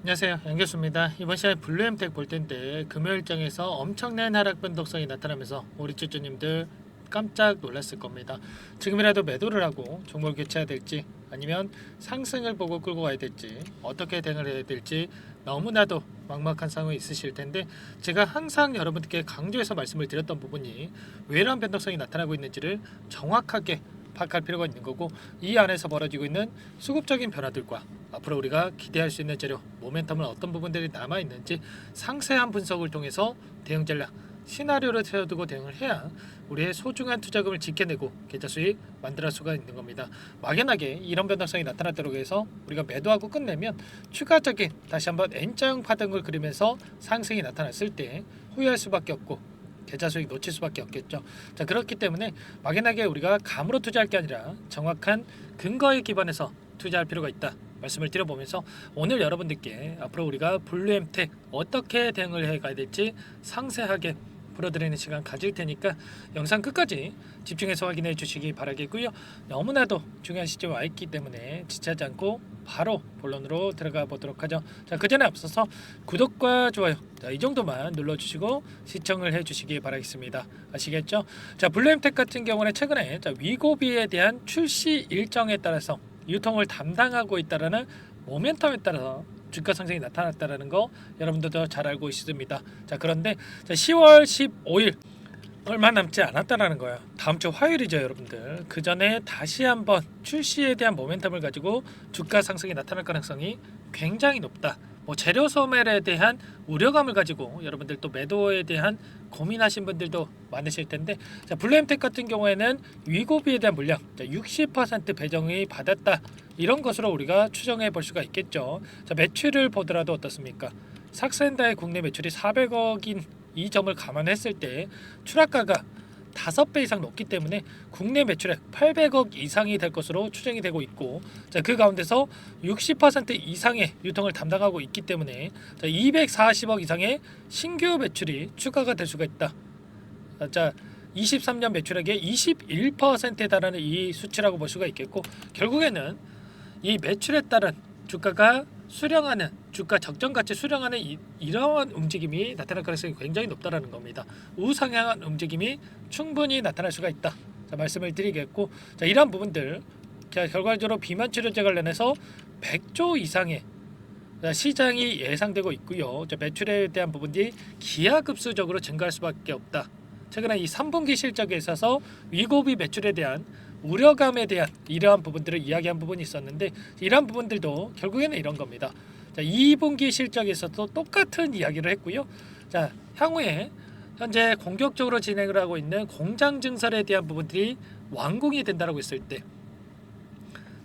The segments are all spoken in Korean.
안녕하세요, 양교수입니다. 이번 시간에 블루엠텍 볼 텐데 금요일장에서 엄청난 하락 변동성이 나타나면서 우리 주주님들 깜짝 놀랐을 겁니다. 지금이라도 매도를 하고 종목을 교체해야 될지 아니면 상승을 보고 끌고 가야 될지 어떻게 대응을 해야 될지 너무나도 막막한 상황이 있으실 텐데, 제가 항상 여러분들께 강조해서 말씀을 드렸던 부분이 왜 이런 변동성이 나타나고 있는지를 정확하게 파악할 필요가 있는 거고, 이 안에서 벌어지고 있는 수급적인 변화들과 앞으로 우리가 기대할 수 있는 재료, 모멘텀은 어떤 부분들이 남아있는지 상세한 분석을 통해서 대응 전략, 시나리오를 세워두고 대응을 해야 우리의 소중한 투자금을 지켜내고 계좌 수익 만들 수가 있는 겁니다. 막연하게 이런 변동성이 나타났다고 해서 우리가 매도하고 끝내면 추가적인 다시 한번 N자형 파동을 그리면서 상승이 나타났을 때 후회할 수밖에 없고 계좌 수익 놓칠 수밖에 없겠죠. 자, 그렇기 때문에 막연하게 우리가 감으로 투자할 게 아니라 정확한 근거에 기반해서 투자할 필요가 있다 말씀을 드려보면서, 오늘 여러분들께 앞으로 우리가 블루엠텍 어떻게 대응을 해가야 될지 상세하게 풀어드리는 시간 가질 테니까 영상 끝까지 집중해서 확인해 주시기 바라겠고요. 너무나도 중요한 시점에 와 있기 때문에 지체하지 않고 바로 본론으로 들어가 보도록 하죠. 자, 그 전에 앞서서 구독과 좋아요, 자, 이 정도만 눌러주시고 시청을 해주시기 바라겠습니다. 아시겠죠? 자, 블루엠텍 같은 경우는 최근에 위고비에 대한 출시 일정에 따라서 유통을 담당하고 있다라는 모멘텀에 따라서 주가 상승이 나타났다라는 거 여러분들도 잘 알고 있습니다. 자, 그런데 10월 15일 얼마 남지 않았다라는 거예요. 다음 주 화요일이죠, 여러분들. 그 전에 다시 한번 출시에 대한 모멘텀을 가지고 주가 상승이 나타날 가능성이 굉장히 높다. 재료 소멸에 대한 우려감을 가지고 여러분들 또 매도에 대한 고민하신 분들도 많으실 텐데, 자, 블루엠텍 같은 경우에는 위고비에 대한 물량 60% 배정이 받았다, 이런 것으로 우리가 추정해 볼 수가 있겠죠. 자, 매출을 보더라도 어떻습니까? 삭센다의 국내 매출이 400억인 이 점을 감안했을 때 추락가가 5배 이상 높기 때문에 국내 매출액 800억 이상이 될 것으로 추정이 되고 있고, 자, 그 가운데서 60% 이상의 유통을 담당하고 있기 때문에 240억 이상의 신규 매출이 추가가 될 수가 있다. 자, 23년 매출액의 21%에 달하는 이 수치라고 볼 수가 있겠고, 결국에는 이 매출에 따른 주가가 수령하는, 주가 적정 가치 수령하는 이러한 움직임이 나타날 가능성이 굉장히 높다라는 겁니다. 우상향한 움직임이 충분히 나타날 수가 있다. 자, 말씀을 드리겠고, 자, 이러한 부분들, 자, 결과적으로 비만 치료제 관련해서 100조 이상의 시장이 예상되고 있고요. 자, 매출에 대한 부분이 기하급수적으로 증가할 수밖에 없다. 최근에 이 3분기 실적에 있어서 위고비 매출에 대한 우려감에 대한 이러한 부분들을 이야기한 부분이 있었는데, 이러한 부분들도 결국에는 이런 겁니다. 자, 2분기 실적에서도 똑같은 이야기를 했고요. 자, 향후에 현재 공격적으로 진행을 하고 있는 공장 증설에 대한 부분들이 완공이 된다라고 했을 때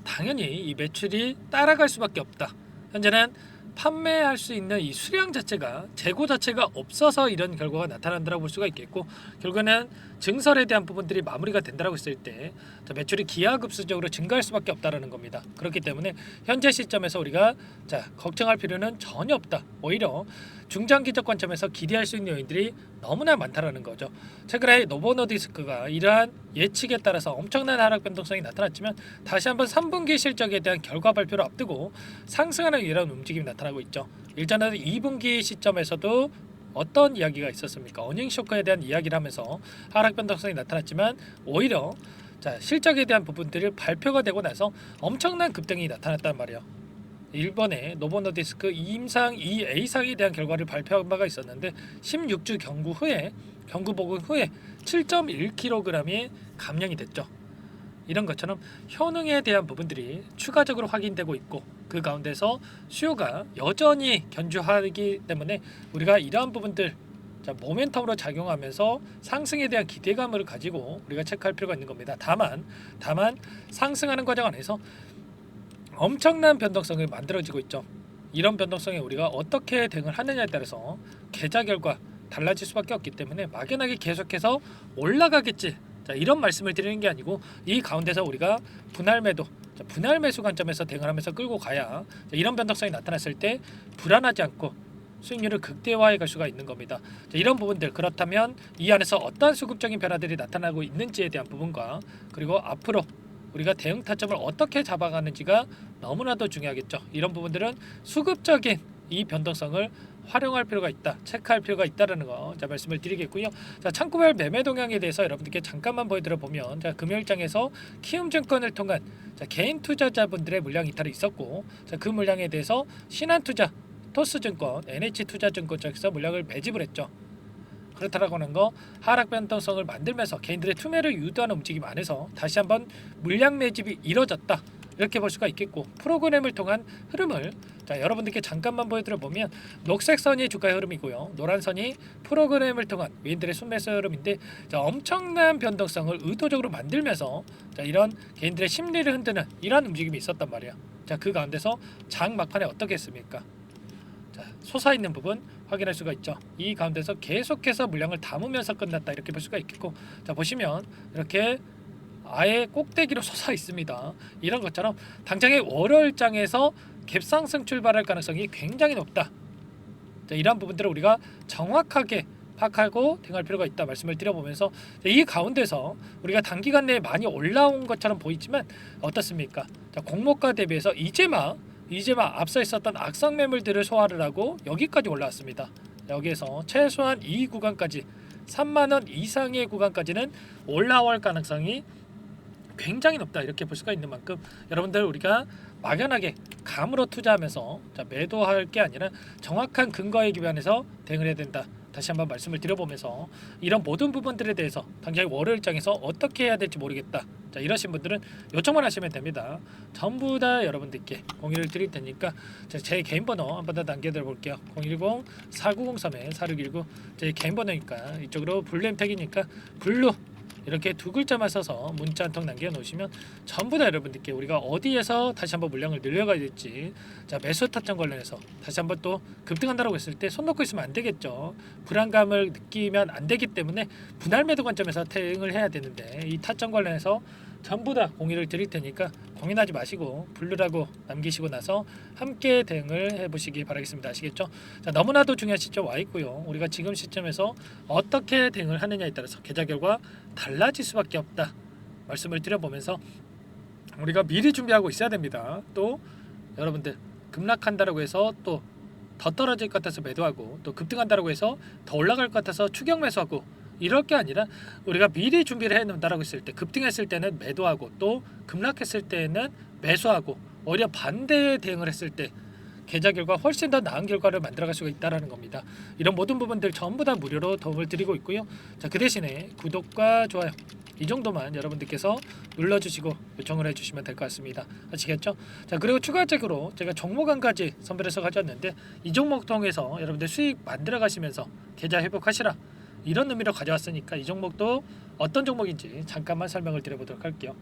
당연히 이 매출이 따라갈 수밖에 없다. 현재는 판매할 수 있는 이 수량 자체가, 재고 자체가 없어서 이런 결과가 나타난다고 볼 수가 있겠고, 결국에는 증설에 대한 부분들이 마무리가 된다고 했을 때 매출이 기하급수적으로 증가할 수밖에 없다라는 겁니다. 그렇기 때문에 현재 시점에서 우리가 걱정할 필요는 전혀 없다. 오히려 중장기적 관점에서 기대할 수 있는 요인들이 너무나 많다라는 거죠. 최근에 노보노디스크가 이러한 예측에 따라서 엄청난 하락 변동성이 나타났지만 다시 한번 3분기 실적에 대한 결과 발표를 앞두고 상승하는 이런 움직임이 나타나고 있죠. 일전에 2분기 시점에서도 어떤 이야기가 있었습니까? 어닝 쇼크에 대한 이야기를 하면서 하락 변동성이 나타났지만 오히려 실적에 대한 부분들이 발표가 되고 나서 엄청난 급등이 나타났단 말이에요. 일본의 노보노디스크 임상 2A상에 대한 결과를 발표한 바가 있었는데 16주 경구 복원 후에 7.1kg이 감량이 됐죠. 이런 것처럼 효능에 대한 부분들이 추가적으로 확인되고 있고, 그 가운데서 수요가 여전히 견주하기 때문에 우리가 이러한 부분들 모멘텀으로 작용하면서 상승에 대한 기대감을 가지고 우리가 체크할 필요가 있는 겁니다. 다만 상승하는 과정 안에서 엄청난 변동성이 만들어지고 있죠. 이런 변동성에 우리가 어떻게 대응을 하느냐에 따라서 계좌 결과 달라질 수밖에 없기 때문에 막연하게 계속해서 올라가겠지, 이런 말씀을 드리는 게 아니고, 이 가운데서 우리가 분할 매도, 분할 매수 관점에서 대응을 하면서 끌고 가야 이런 변동성이 나타났을 때 불안하지 않고 수익률을 극대화해 갈 수가 있는 겁니다. 이런 부분들, 그렇다면 이 안에서 어떠한 수급적인 변화들이 나타나고 있는지에 대한 부분과, 그리고 앞으로 우리가 대응 타점을 어떻게 잡아가는지가 너무나도 중요하겠죠. 이런 부분들은 수급적인 이 변동성을 활용할 필요가 있다, 체크할 필요가 있다라는 거 자 말씀을 드리겠고요. 자 창구별 매매 동향에 대해서 여러분들께 잠깐만 보여드려 보면 자 금요일장에서 키움증권을 통한 자 개인 투자자분들의 물량 이탈이 있었고 자 그 물량에 대해서 신한투자, 토스증권, NH투자증권 쪽에서 물량을 매집을 했죠. 그렇다라고 하는 거 하락 변동성을 만들면서 개인들의 투매를 유도하는 움직임 안에서 다시 한번 물량 매집이 이뤄졌다. 이렇게 볼 수가 있겠고 프로그램을 통한 흐름을 자 여러분들께 잠깐만 보여드려 보면 녹색 선이 주가의 흐름이고요. 노란 선이 프로그램을 통한 외인들의 순매수 흐름인데 자 엄청난 변동성을 의도적으로 만들면서 자 이런 개인들의 심리를 흔드는 이러한 움직임이 있었단 말이에요. 자 그 가운데서 장 막판에 어떻게 했습니까? 자 솟아있는 부분 확인할 수가 있죠. 이 가운데서 계속해서 물량을 담으면서 끝났다 이렇게 볼 수가 있겠고 자 보시면 이렇게 아예 꼭대기로 솟아 있습니다. 이런 것처럼 당장의 월요일장에서 갭상승 출발할 가능성이 굉장히 높다. 자, 이러한 부분들을 우리가 정확하게 파악하고 대응할 필요가 있다 말씀을 드려보면서 이 가운데서 우리가 단기간 내에 많이 올라온 것처럼 보이지만 어떻습니까? 자, 공모가 대비해서 이제막 앞서 있었던 악성 매물들을 소화를 하고 여기까지 올라왔습니다. 여기에서 최소한 이 구간까지 3만원 이상의 구간까지는 올라올 가능성이 굉장히 높다 이렇게 볼 수가 있는 만큼 여러분들 우리가 막연하게 감으로 투자하면서 자, 매도할 게 아니라 정확한 근거에 기반해서 대응을 해야 된다. 다시 한번 말씀을 드려보면서 이런 모든 부분들에 대해서 당장 월요일장에서 어떻게 해야 될지 모르겠다. 자 이러신 분들은 요청만 하시면 됩니다. 전부 다 여러분들께 공유를 드릴 테니까 제 개인 번호 한 번 더 남겨드려 볼게요. 010-4903-4619 제 개인 번호니까 이쪽으로 블루햄택이니까 블루 이렇게 두 글자만 써서 문자 한 통 남겨놓으시면 전부 다 여러분들께 우리가 어디에서 다시 한번 물량을 늘려가야 될지 자 매수 타점 관련해서 다시 한번 또 급등한다고 했을 때 손 놓고 있으면 안 되겠죠. 불안감을 느끼면 안 되기 때문에 분할 매도 관점에서 대응을 해야 되는데 이 타점 관련해서 전부 다 공유를 드릴 테니까 고민하지 마시고 블루라고 남기시고 나서 함께 대응을 해보시기 바라겠습니다. 아시겠죠? 자, 너무나도 중요한 시점 와 있고요. 우리가 지금 시점에서 어떻게 대응을 하느냐에 따라서 계좌 결과 달라질 수밖에 없다. 말씀을 드려보면서 우리가 미리 준비하고 있어야 됩니다. 또 여러분들 급락한다라고 해서 또 더 떨어질 것 같아서 매도하고 또 급등한다라고 해서 더 올라갈 것 같아서 추격 매수하고 이럴 게 아니라 우리가 미리 준비를 해놓는다라고 했을 때 급등했을 때는 매도하고 또 급락했을 때는 매수하고 오히려 반대의 대응을 했을 때 계좌 결과 훨씬 더 나은 결과를 만들어갈 수가 있다라는 겁니다. 이런 모든 부분들 전부 다 무료로 도움을 드리고 있고요. 자, 그 대신에 구독과 좋아요 이 정도만 여러분들께서 눌러주시고 요청을 해주시면 될 것 같습니다. 아시겠죠? 자 그리고 추가적으로 제가 종목 한 가지 선별해서 가져왔는데 이 종목 통해서 여러분들 수익 만들어 가시면서 계좌 회복하시라 이런 의미로 가져왔으니까 이 종목도 어떤 종목인지 잠깐만 설명을 드려보도록 할게요.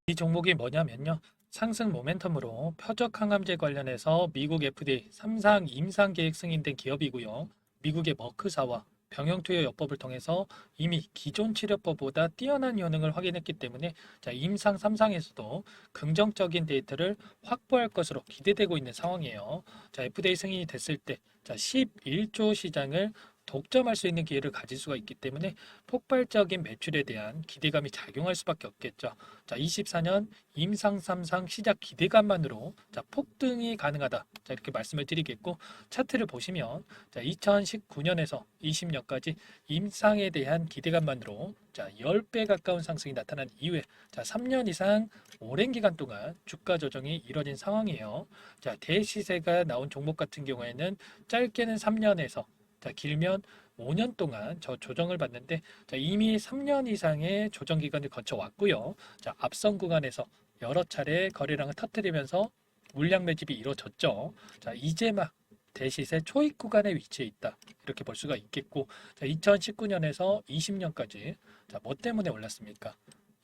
이 종목이 뭐냐면요. 상승 모멘텀으로 표적 항암제 관련해서 미국 FDA 3상 임상 계획 승인된 기업이고요. 미국의 머크사와 병용투여요법을 통해서 이미 기존 치료법보다 뛰어난 효능을 확인했기 때문에 자, 임상 3상에서도 긍정적인 데이터를 확보할 것으로 기대되고 있는 상황이에요. 자, FDA 승인이 됐을 때 자, 11조 시장을 독점할 수 있는 기회를 가질 수가 있기 때문에 폭발적인 매출에 대한 기대감이 작용할 수밖에 없겠죠. 자, 24년 임상 3상 시작 기대감만으로 자, 폭등이 가능하다. 자, 이렇게 말씀을 드리겠고 차트를 보시면 자, 2019년에서 20년까지 임상에 대한 기대감만으로 자, 10배 가까운 상승이 나타난 이후에 자, 3년 이상 오랜 기간 동안 주가 조정이 이뤄진 상황이에요. 자, 대시세가 나온 종목 같은 경우에는 짧게는 3년에서 자, 길면 5년 동안 저 조정을 받는데 자, 이미 3년 이상의 조정 기간을 거쳐 왔고요. 자, 앞선 구간에서 여러 차례 거래량을 터뜨리면서 물량 매집이 이루어졌죠. 자, 이제 막 대시세 초입 구간에 위치해 있다. 이렇게 볼 수가 있겠고 자, 2019년에서 20년까지 자, 뭐 때문에 올랐습니까?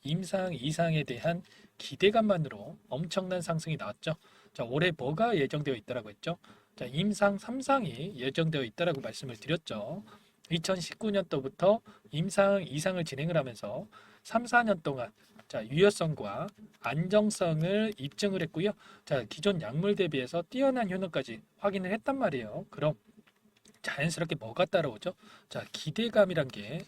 임상 이상에 대한 기대감만으로 엄청난 상승이 나왔죠. 자, 올해 뭐가 예정되어 있다라고 했죠? 자, 임상 3상이 예정되어 있다라고 말씀을 드렸죠. 2019년도부터 임상 2상을 진행을 하면서 3, 4년 동안 자, 유효성과 안정성을 입증을 했고요. 자, 기존 약물 대비해서 뛰어난 효능까지 확인을 했단 말이에요. 그럼 자연스럽게 뭐가 따라오죠? 자, 기대감이란 게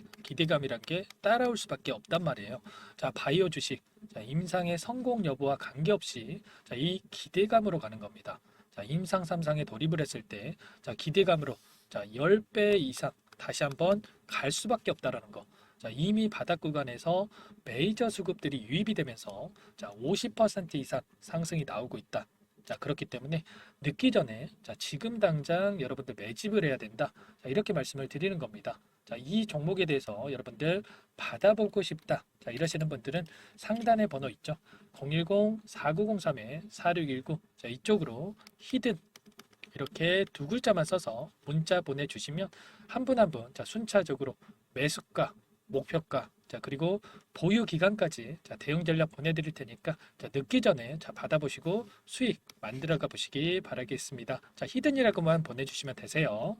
따라올 수밖에 없단 말이에요. 자, 바이오 주식 자, 임상의 성공 여부와 관계없이 자, 이 기대감으로 가는 겁니다. 자, 임상 3상에 돌입을 했을 때 자, 기대감으로 자, 10배 이상 다시 한번 갈 수밖에 없다라는 거. 자, 이미 바닥 구간에서 메이저 수급들이 유입이 되면서 자, 50% 이상 상승이 나오고 있다. 자, 그렇기 때문에 늦기 전에 자, 지금 당장 여러분들 매집을 해야 된다. 자, 이렇게 말씀을 드리는 겁니다. 자, 이 종목에 대해서 여러분들 받아보고 싶다. 자, 이러시는 분들은 상단에 번호 있죠. 010-4903-4619. 자, 이쪽으로 히든 이렇게 두 글자만 써서 문자 보내주시면 한 분 한 분 자, 순차적으로 매수가, 목표가, 자, 그리고 보유 기간까지 자, 대응 전략 보내드릴 테니까 자, 늦기 전에 자, 받아보시고 수익 만들어가 보시기 바라겠습니다. 자, 히든이라고만 보내주시면 되세요.